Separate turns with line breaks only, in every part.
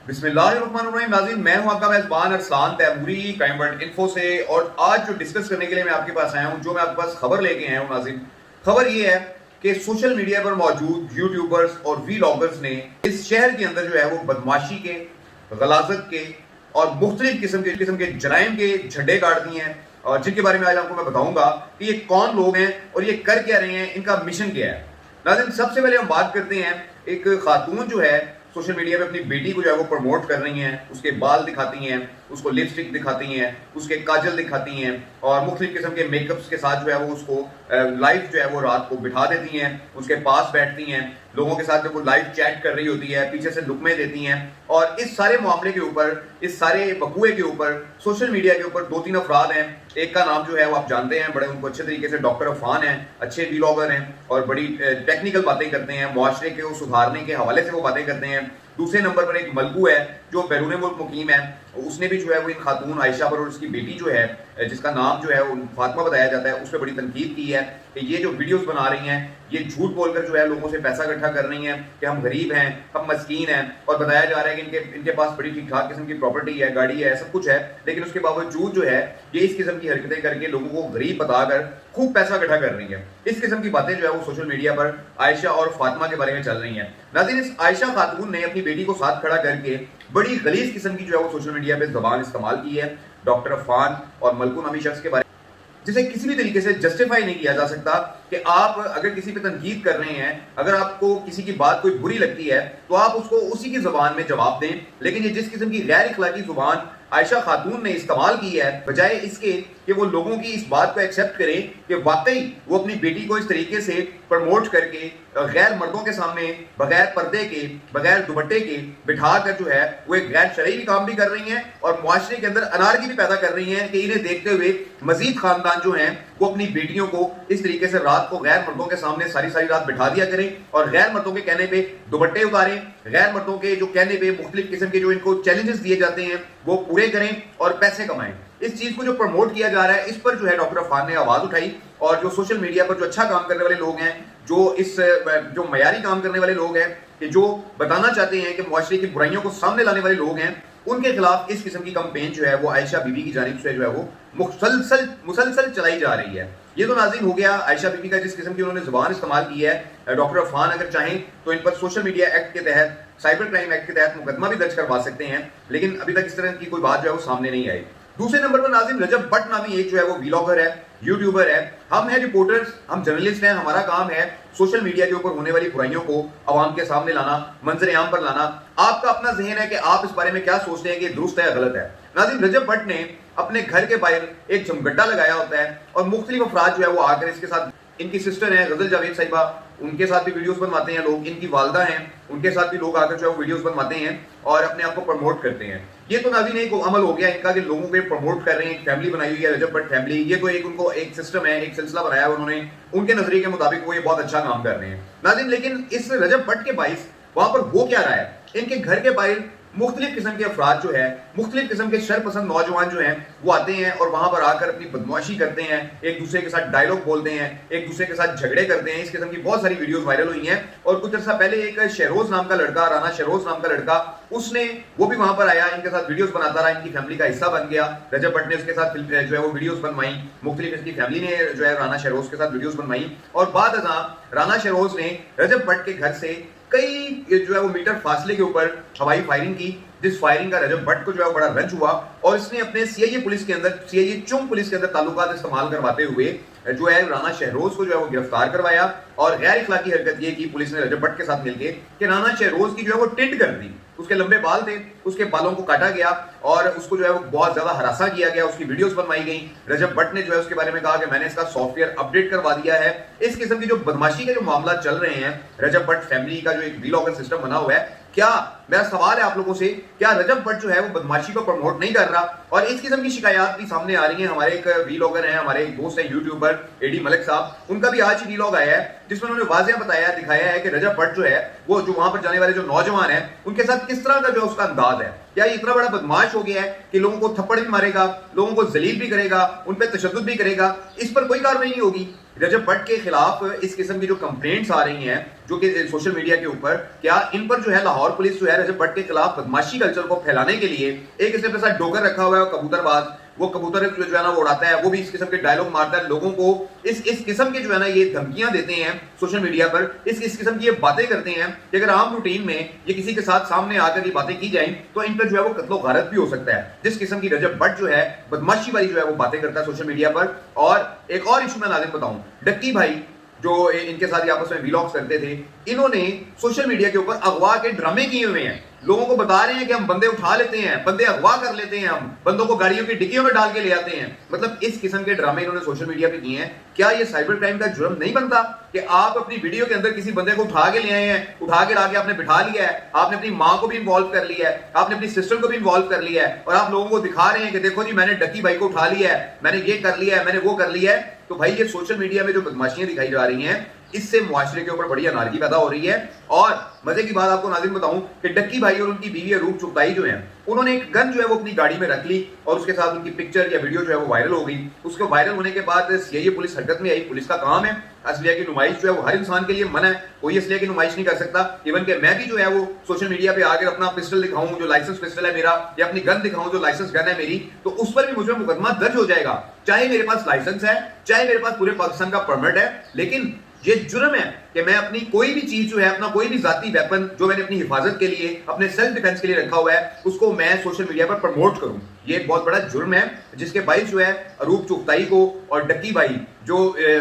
बिस्मिल्लाहिर्रहमानिर्रहीम। नाज़रीन, मैं हूं आपका मेज़बान Arsalan Taimuri crime world info से। और आज जो डिस्कस करने के लिए मैं आपके पास आया हूं, जो मैं आपके पास खबर लेके आया हूं नाज़रीन, खबर ये है कि सोशल मीडिया पर मौजूद यूट्यूबर्स और वीलॉगर्स ने इस शहर के अंदर जो है वो बदमाशी के, गलाजत के और मुख्तलिफ किस्म के जराइम के झंडे गाड़ दिए हैं, और जिनके बारे में आज आपको मैं बताऊंगा कि ये कौन लोग हैं और ये कर क्या रहे हैं, इनका मिशन क्या है। नाज़रीन, सबसे पहले हम बात करते हैं, एक खातून जो है सोशल मीडिया पे अपनी बेटी को जो है वो प्रमोट कर रही हैं, उसके बाल दिखाती हैं, उसको लिपस्टिक दिखाती हैं, उसके काजल दिखाती हैं और मुख्तलिफ किस्म के मेकअप्स के साथ जो है वो उसको लाइव जो है वो रात को बिठा देती हैं, उसके पास बैठती हैं, लोगों के साथ जब वो लाइव चैट कर रही होती है पीछे से लुकमे देती हैं। और इस सारे मामले के ऊपर, इस सारे बकुए के ऊपर, सोशल मीडिया के ऊपर दो तीन अफराद हैं। एक का नाम जो है वो आप जानते हैं, बड़े उनको अच्छे तरीके से, डॉक्टर अफान हैं, अच्छे वीलॉगर हैं और बड़ी टेक्निकल बातें करते हैं, मुआशरे को सुधारने के हवाले से वो बातें करते हैं। दूसरे नंबर पर एक मलकू है जो बैरून मुल्क मुकीम है, उसने भी जो है वो इन खातून आयशा पर और उसकी बेटी जो है, जिसका नाम जो है वो फातिमा बताया जाता है, उस पर बड़ी तनकीद की है कि ये जो वीडियोस बना रही हैं, ये झूठ बोलकर जो है लोगों से पैसा इकट्ठा कर रही हैं कि हम गरीब हैं, हम मस्कीन हैं, और बताया जा रहा है कि इनके पास बड़ी ठीक ठाक किस्म की प्रॉपर्टी है, गाड़ी है, सब कुछ है, लेकिन उसके बावजूद जो है ये इस किस्म की हरकतें करके लोगों को गरीब बताकर खूब पैसा इकट्ठा कर रही है। इस किस्म की बातें जो है वो सोशल मीडिया पर आयशा और फातिमा के बारे में चल रही हैं। नाज़रीन, इस आयशा खातून ने अपनी बेटी को साथ खड़ा करके बड़ी गलीज किस्म की जो है वो सोशल मीडिया पे जबान इस्तेमाल की है डॉक्टर अफान और मलकू नामी शख्स के बारे में, जिसे किसी भी तरीके से जस्टिफाई नहीं किया जा सकता कि आप अगर किसी पे तनकीद कर रहे हैं, अगर आपको किसी की बात कोई बुरी लगती है तो आप उसको उसी की जुबान में जवाब दें। लेकिन ये जिस किस्म की गैर इखलाकी जुबान आयशा खातून ने इस्तेमाल की है, बजाय इसके कि वो लोगों की इस बात को एक्सेप्ट करें कि वाकई वो अपनी बेटी को इस तरीके से प्रमोट करके गैर मर्दों के सामने बगैर पर्दे के, बगैर दुपट्टे के बिठा कर जो है वो एक गैर शरई काम भी कर रही हैं और मुआशरे के अंदर अनारकी भी पैदा कर रही हैं कि इन्हें देखते हुए मजीद खानदान जो हैं वो अपनी बेटियों को इस तरीके से रात को गैर मर्दों के सामने सारी सारी रात बिठा दिया करें और गैर मर्दों के कहने पे दुपट्टे उतारें, गैर मर्दों के जो कहने पे मुख्तलिफ किस्म के जो इनको चैलेंजेस दिए जाते हैं वो पूरे करें और पैसे कमाएं। इस चीज को जो प्रमोट किया जा रहा है, इस पर जो है डॉक्टर अफान ने आवाज उठाई और जो सोशल मीडिया पर जो अच्छा काम करने वाले लोग हैं, जो मयारी काम करने वाले लोग हैं, कि जो बताना चाहते हैं कि मुआशरे की बुराइयों को सामने लाने वाले लोग हैं, उनके खिलाफ इस किस्म की कंपेन जो है वो आयशा बीबी की जानिब से जो है वो मुसलसल चलाई जा रही है। ये तो नाज़रीन हो गया आयशा बीबी का, जिस किस्म की उन्होंने जुबान इस्तेमाल की है। डॉक्टर अफान अगर चाहें तो इन पर सोशल मीडिया एक्ट के तहत, साइबर क्राइम एक्ट के तहत मुकदमा भी दर्ज करवा सकते हैं, लेकिन अभी तक इस तरह की कोई बात जो है वो सामने नहीं आई। दूसरे नंबर पर नाज़रीन रजब भट्ट नामी एक जो है वो वीलॉगर है, यूट्यूबर है। हम हैं रिपोर्टर्स, हम जर्नलिस्ट हैं, हमारा काम है सोशल मीडिया के ऊपर होने वाली बुराइयों को आवाम के सामने लाना, मंजर आम पर लाना। आपका अपना जहन है कि आप इस बारे में क्या सोचते हैं कि दुरुस्त है या गलत है। नाज़रीन, रजब भट्ट ने अपने घर के बाहर एक जमगड्डा लगाया होता है और मुख्तलिफ अफराद जो है वो आकर इसके साथ, इनकी सिस्टर है गजल जावेद साहिबा, उनके साथ भी वीडियोस बनवाते हैं लोग, इनकी वालदा हैं, उनके साथ भी लोग आकर जो है वीडियोस बनवाते हैं और अपने आप को प्रमोट करते हैं। ये तो नाज़रीन एक अमल हो गया इनका कि लोगों को प्रमोट कर रहे हैं, एक फैमिली बनाई हुई है रजब भट्ट फैमिली। ये तो एक उनको एक सिस्टम है, एक सिलसिला बनाया उन्होंने, उनके नजरिए के मुताबिक वो ये बहुत अच्छा काम कर रहे हैं नाज़रीन। लेकिन इस रजब भट्ट के बाइस वहां पर हो क्या रहा है, इनके घर के बाहर मुख्तलिफ किस्म के अफराद जो है, मुख्तलिफ किस्म के शरपसंद नौजवान जो हैं वो आते हैं और वहां पर आकर अपनी बदमाशी करते हैं, एक दूसरे के साथ डायलॉग बोलते हैं, एक दूसरे के साथ झगड़े करते हैं। इस किस्म की बहुत सारी वीडियोस वायरल हुई हैं और कुछ अर्सा पहले एक शहरोज नाम का लड़का, राना शहरोज नाम का लड़का, उसने वो भी वहां पर आया, इनके साथ वीडियोस बनाता रहा, इनकी फैमिली का हिस्सा बन गया। रजब भट्ट ने उसके साथ जो है वो वीडियोस बनवाई, मुख्तलिफ इसकी फैमिली ने जो है राना शहरोज के साथ वीडियोस बनवाई और बाद राना शहरोज ने रजब भट्ट के घर से कई जो है वो मीटर फासले के ऊपर हवाई फायरिंग की, जिस फायरिंग का रजब भट्ट को जो है बड़ा रंज हुआ और इसने अपने सीआईए पुलिस के अंदर, सीआईए चुंग पुलिस के अंदर ताल्लुकात इस्तेमाल करवाते हुए जो है राना शहरोज को जो है वो गिरफ्तार करवाया और गैर इखलाकी हरकत ये की पुलिस ने रजब भट्ट के साथ मिलकर कि राना शहरोज की जो है वो टिंट कर दी। उसके लंबे बाल थे, उसके बालों को काटा गया और उसको जो है वो बहुत ज्यादा हरासा किया गया, उसकी वीडियोस बनवाई गई। रजब भट्ट ने जो है उसके बारे में कहा कि मैंने इसका सॉफ्टवेयर अपडेट करवा दिया है। इस किस्म की जो बदमाशी के जो मामला चल रहे हैं, रजब भट्ट फैमिली का जो एक वीलॉगर सिस्टम बना हुआ है, क्या, मेरा सवाल है आप लोगों से, क्या रजब भट्ट जो है वो बदमाशी को प्रमोट नहीं कर रहा? और इस किस्म की शिकायत भी सामने आ रही है। हमारे एक वीलॉगर हैं, हमारे एक दोस्त हैं यूट्यूबर एडी मलिक साहब, उनका भी आज ही वीलॉग आया है जिसमें उन्होंने वाज़ेह बताया, दिखाया है कि रजब भट्ट जो है वो जो वहां पर जाने वाले जो नौजवान हैं उनके साथ किस तरह का जो उसका अंदाज है। क्या ये इतना बड़ा बदमाश हो गया है कि लोगों को थप्पड़ भी मारेगा, लोगों को जलील भी करेगा, उन पर तशद्दुद भी करेगा, इस पर कोई कार्रवाई नहीं होगी? रजब भट्ट के खिलाफ इस किस्म की जो कंप्लेंट्स आ रही हैं जो कि सोशल मीडिया के ऊपर, क्या इन पर जो है लाहौर पुलिस जो है है रजब भट्ट के खिलाफ बदमाशी कल्चर को फैलाने के लिए एक इसने अपने साथ डोकर रखा हुआ है, कबूतरबाज। वो कबूतर जो है ना वो उड़ाता है, वो भी इस किस्म के डायलॉग मारता है, लोगों को इस किस्म के जो है ना ये धमकियां देते हैं सोशल मीडिया पर, इस किस्म की ये बातें करते हैं कि अगर आम रूटीन में ये किसी के साथ सामने आकर ये बातें की जाएं तो इन पर जो है वो कत्लो गारत भी हो सकता है। जिस किस्म की रजब भट्ट जो है बदमाशी वाली जो है वो बातें करता है सोशल मीडिया पर। और एक और इशू मैं नाज़िम बताऊं, डक्की भाई जो इनके साथ आपस में व्लॉग्स करते थे, इन्होंने सोशल मीडिया के ऊपर अगवा के ड्रामे किए हुए हैं। लोगों को बता रहे हैं कि हम बंदे उठा लेते हैं, बंदे अगवा कर लेते हैं, हम बंदों को गाड़ियों की डिक्कियों में डाल के ले आते हैं। मतलब इस किस्म के ड्रामे इन्होंने सोशल मीडिया पे किए हैं। क्या ये साइबर क्राइम का जुर्म नहीं बनता कि आप अपनी वीडियो के अंदर किसी बंदे को उठा के ले आए हैं, उठा के लाके आपने बिठा लिया है, आपने अपनी माँ को भी इन्वॉल्व कर लिया है, आपने अपनी सिस्टर को भी इन्वॉल्व कर लिया है, और आप लोगों को दिखा रहे हैं कि देखो जी मैंने डक्की भाई को उठा लिया है, मैंने ये कर लिया है, मैंने वो कर लिया है। तो भाई ये सोशल मीडिया में जो बदमाशियां दिखाई जा रही हैं, इससे मुआशरे के ऊपर बड़ी अनारकी पैदा हो रही है। और मजे की बात आपको नाज़िम बताऊं कि डक्की भाई और उनकी बीवी अरूप चुगताई जो है, उन्होंने एक गन जो है वो अपनी गाड़ी में रख ली और उसके साथ उनकी पिक्चर या वीडियो जो है वो वायरल हो गई। उसके वायरल होने के बाद सीआईए पुलिस हरकत में आई। पुलिस का काम है, असलिया की नुमाइश जो है वो हर इंसान के लिए मना है, कोई असलिया की नुमाइश नहीं कर सकता। इवन कि मैं भी जो है वो सोशल मीडिया पे आकर अपना पिस्टल दिखाऊं जो लाइसेंस पिस्टल है मेरा, या अपनी गन दिखाऊं जो लाइसेंस गन है मेरी, तो उस पर भी मुझे मुकदमा दर्ज हो जाएगा, चाहे मेरे पास लाइसेंस है, चाहे मेरे पास पूरे पाकिस्तान का परमिट है। लेकिन ये जुर्म है कि मैं अपनी कोई भी चीज जो है, अपना कोई भी जाती वेपन जो मैंने अपनी हिफाजत के लिए, अपने सेल्फ डिफेंस के लिए रखा हुआ है, उसको मैं सोशल मीडिया पर प्रमोट करूं। ये एक बहुत बड़ा जुर्म है, जिसके बाइस जो है अरूप चुगताई को और डक्की भाई जो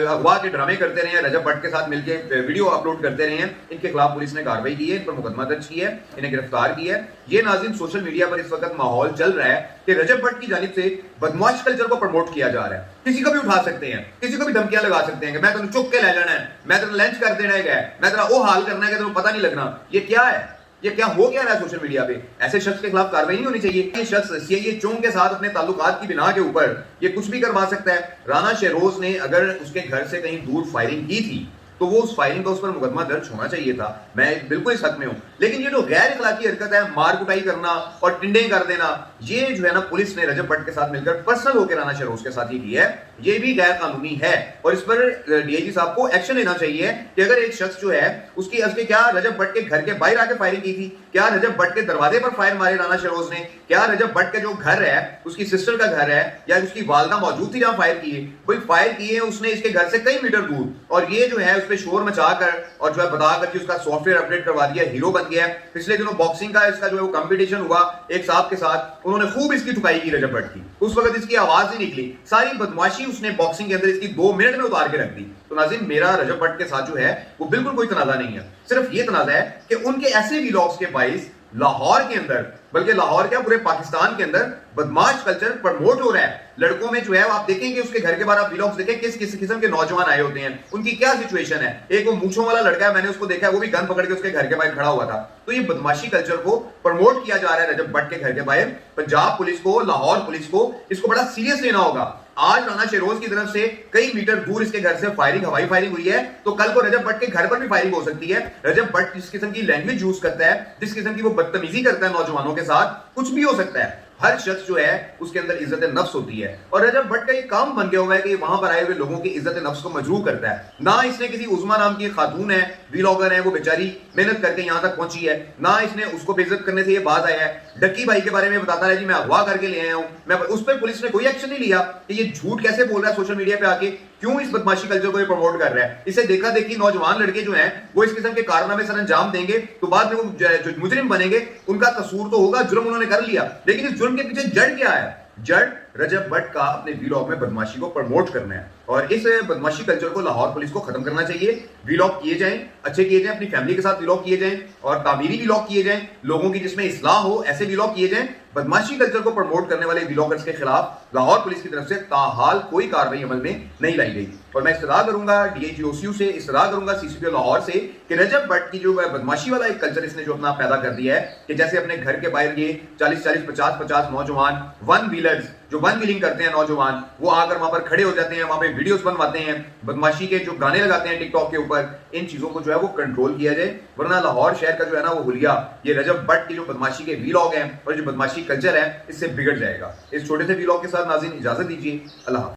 अगवा के ड्रामे करते रहे हैं, रजब भट्ट के साथ मिलकर वीडियो अपलोड करते रहे हैं, इनके खिलाफ पुलिस ने कार्रवाई की है, इन पर मुकदमा दर्ज किया है, इन्हें गिरफ्तार किया है। ये नाज़िम सोशल मीडिया पर इस वक्त माहौल चल रहा है कि रजब भट्ट की जानिब से बदमाश कल्चर को प्रमोट किया जा रहा है। किसी को भी उठा सकते हैं, किसी को भी धमकियां लगा सकते हैं कि मैं तेन चुक के ले जाना है, मैं तेन लंच कर देना है, मैं तेरा वो हाल करना है कि तेन पता नहीं लगना। ये क्या है? ये क्या हो क्या रहा है सोशल मीडिया पे? ऐसे शख्स के खिलाफ कार्रवाई नहीं होनी चाहिए। ये शख्स सीआईए चोंग के साथ अपने ताल्लुकात की बिना के ऊपर ये कुछ भी करवा सकता है। राना शहरोज ने अगर उसके घर से कहीं दूर फायरिंग की थी तो वो उस फायरिंग का उस पर मुकदमा दर्ज होना चाहिए था, मैं बिल्कुल इस हक में हूं। लेकिन ये जो गैर इखलाकी हरकत है, मार कुटाई करना और टिंडे कर देना, ये जो है ना पुलिस ने रजब भट्ट के साथ मिलकर पर्सनल होकर राना शहरोज के साथ ही की है, ये भी गैर कानूनी है। और इस पर डीआईजी साहब को एक्शन लेना चाहिए कि अगर एक शख्स जो है उसके क्या रजब भट्ट के घर के बाहर आके फायरिंग की थी, क्या रजब भट्ट के दरवाजे पर फायर मारे राना शहरोज ने, क्या रजब भट्ट के जो घर है, उसकी सिस्टर का घर है या उसकी वालदा मौजूद थी जहां फायर किए, कोई फायर किए उसने इसके घर से कई मीटर दूर, और ये जो है उस पर शोर मचाकर और जो है बताकर कि उसका सॉफ्टवेयर अपडेट करवा दिया, हीरो बन गया। पिछले दिनों बॉक्सिंग का इसका जो है वो कंपटीशन हुआ एक साहब के साथ, उन्होंने खूब इसकी ठुकाई की रजब भट्ट की, उस वक्त इसकी आवाज ही निकली, सारी बदमाशी उसने बॉक्सिंग के अंदर इसकी 2 मिनट में उतार के रख दी। तो नाज़िम मेरा रजब भट्ट के साथ जो है वो बिल्कुल कोई तनाजा नहीं है, सिर्फ ये तनाजा है कि उनके ऐसे व्लॉग्स के बाइस लाहौर के अंदर, बल्कि लाहौर क्या पूरे पाकिस्तान के अंदर बदमाश कल्चर प्रमोट हो रहा है। लड़कों में जो है आप देखेंगे उसके घर के बाहर आप व्लॉग्स देखें किस किस किस्म के नौजवान आए होते हैं, उनकी क्या सिचुएशन है। एक वो मूंछों वाला लड़का है, मैंने उसको देखा है, वो भी गन पकड़ के उसके घर के बाहर खड़ा हुआ था। तो ये बदमाशी कल्चर को प्रमोट किया जा रहा है रजब भट्ट के घर के बाहर। पंजाब पुलिस को, लाहौर पुलिस को इसको बड़ा सीरियस लेना होगा। आज राना शहरोज की तरफ से कई मीटर दूर इसके घर से फायरिंग, हवाई फायरिंग हुई है, तो कल को रजब भट्ट के घर पर भी फायरिंग हो सकती है। रजब भट्ट जिस किस्म की लैंग्वेज यूज करता है, जिस किस्म की वो बदतमीजी करता है नौजवानों के साथ, कुछ भी हो सकता है। हर शख्स जो है उसके अंदर इज्जत नफ्स होती है, और रजब भट्ट का ये काम बन गया हुआ है कि वहां पर आए हुए लोगों की इज्जत नफ्स को मजरूह करता है। ना इसने किसी उज़मा नाम की खातून है, व्लॉगर है, वो बेचारी मेहनत करके यहां तक पहुंची है, ना इसने उसको बेइज्जत करने से ये बात आया है। डक्की भाई के बारे में बताता है जी मैं अगवा करके ले आया हूं, मैं उस पर पुलिस ने कोई एक्शन नहीं लिया कि ये झूठ कैसे बोल रहा है सोशल मीडिया पे आके, क्यों इस बदमाशी कल्चर को ये प्रमोट कर रहा है। इसे देखा देखी नौजवान लड़के जो हैं वो इस किस्म के कारनामे सर अंजाम देंगे, तो बाद में वो जो मुजरिम बनेंगे, उनका कसूर तो होगा, जुर्म उन्होंने कर लिया, लेकिन इस जुर्म के पीछे जड़ क्या है? जड़ रजब भट्ट का अपने व्लॉग में बदमाशी को प्रमोट करना है, और इस बदमाशी कल्चर को लाहौर पुलिस को खत्म करना चाहिए। व्लॉग किए जाएं, अच्छे किए जाएं, अपनी फैमिली के साथ व्लॉग किए जाएं, और तामीरी व्लॉग किए जाएं, लोगों की जिसमें इस्लाह हो, ऐसे व्लॉग किए जाएं। बदमाशी कल्चर को प्रमोट करने वाले व्लॉगर्स के खिलाफ लाहौर पुलिस की तरफ से ताहाल कोई कार्रवाई अमल में नहीं लाई गई। और मैं इस्तदा करूंगा डीआईजी ओसीयू से, इस्तदा करूंगा सीसीपी लाहौर से कि रजब भट्ट की जो बदमाशी वाला एक कल्चर इसने जो अपना पैदा कर दिया है कि जैसे अपने घर के बाहर ये 40-40, 50-50 नौजवान वन व्हीलर्स जो वन व्हीलिंग करते हैं नौजवान, वो आकर वहां पर खड़े हो जाते हैं, वहां पे वीडियोस बनवाते हैं, बदमाशी के जो गाने लगाते हैं टिकटॉक के ऊपर, इन चीजों को जो है वो कंट्रोल किया जाए, वरना लाहौर शहर का जो है ना वो हुलिया, ये रजब भट्ट की जो बदमाशी के व्लॉग हैं और जो बदमाशी कल्चर है, इससे बिगड़ जाएगा। इस छोटे से व्लॉग के साथ नाज़रीन इजाजत दीजिए, अल्लाह।